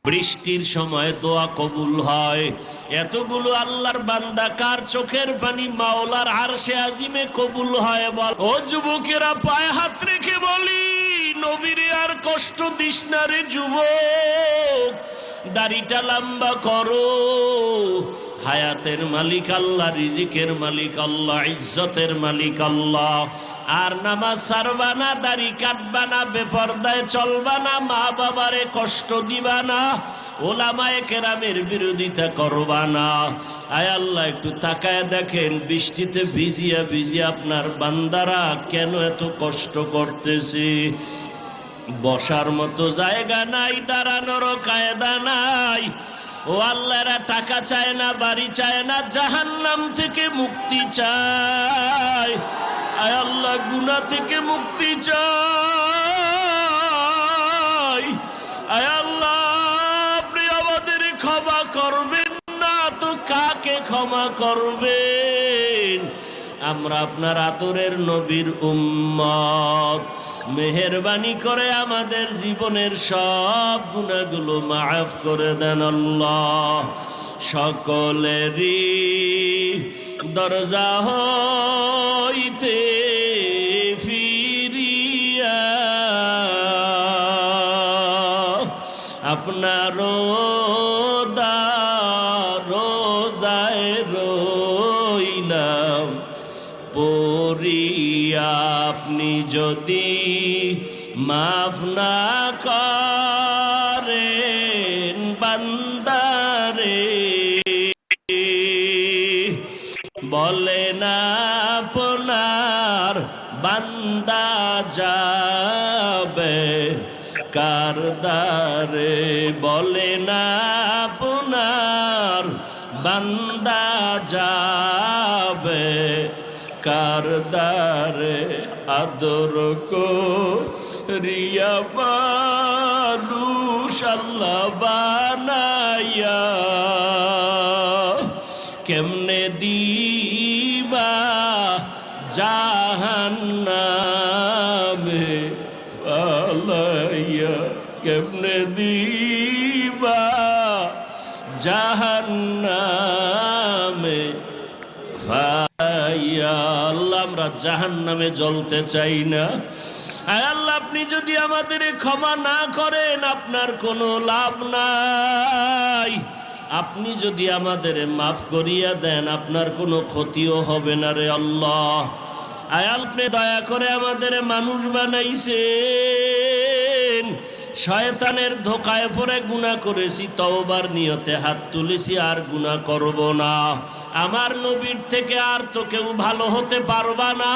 বৃষ্টির সময় দোয়া কবুল হয়। এতগুলো আল্লাহর বান্দা কার চোখের পানি মাওলার আরশে আজিমে কবুল হয় বল। ও যুবকেরা পায়ে হাত রেখে বলি, নবীরে আর কষ্ট দিস না রে যুবক, দাড়িটা লম্বা করো। হায়াতের মালিক আল্লাহ, রিজিকের মালিক আল্লাহ, ইজ্জতের মালিক আল্লাহ। আর নামাজ ছাড়বা না, দাড়ি কাটবা না, বেপরদায় চলবা না, মা বাবারে কষ্ট দিবা না, ওলামায়ে কেরামের বিরোধিতা করবা না। আয় আল্লাহ, একটু তাকায় দেখেন বৃষ্টিতে ভিজিয়া ভিজিয়া আপনার বান্দারা কেন এত কষ্ট করতেছে। বসার মতো জায়গা নাই, দাঁড়ানোর কায়দা নাই। ও আল্লাহরা টাকা চায় না, বাড়ি চায় না, জাহান্নাম থেকে মুক্তি চায়। আয় আল্লাহ, গুনাহ থেকে মুক্তি চাই। আয় আল্লাহ, আপনি আমাদের ক্ষমা করবেন না তো কাকে ক্ষমা করবেন? আমরা আপনার আদরের নবীর উম্মত, মেহেরবানি করে আমাদের জীবনের সব গুনাহগুলো মাফ করে দেন আল্লাহ। সকলেরই দরজা হইতে ফিরিয়া আপনার রোজায় রইলাম পড়িয়া। আপনি যদি মাফ না করেন বান্দারে, বলে না আপনার বান্দা যাবে কারদারে, বলে না আপনার বান্দা যাবে কারদারে। আদর করিয়া মানুষ আল্লাহ বানাইয়া কেমনে দিবা জাহান্নামে ফালাইয়া, কেমনে দিবা জাহান্নামে ফালাইয়া। আল্লাহ, আমরা জাহান্নামে জ্বলতে চাই না। আয় আল্লাহ, আপনি যদি আমাদের ক্ষমা না করেন আপনার কোনো লাভ নাই। আপনি যদি আমাদের মাফ করিয়া দেন আপনার কোনো ক্ষতিও হবে না রে আল্লাহ। আয় আপনি দয়া করে আমাদের মানুষ বানাইছেন, শয়তানের ধোকায় পড়ে গুনাহ করেছি, তওবার নিয়তে হাত তুলেছি, আর গুনাহ করব না। আমার নবীর থেকে আর তো কেউ ভালো হতে পারবা না।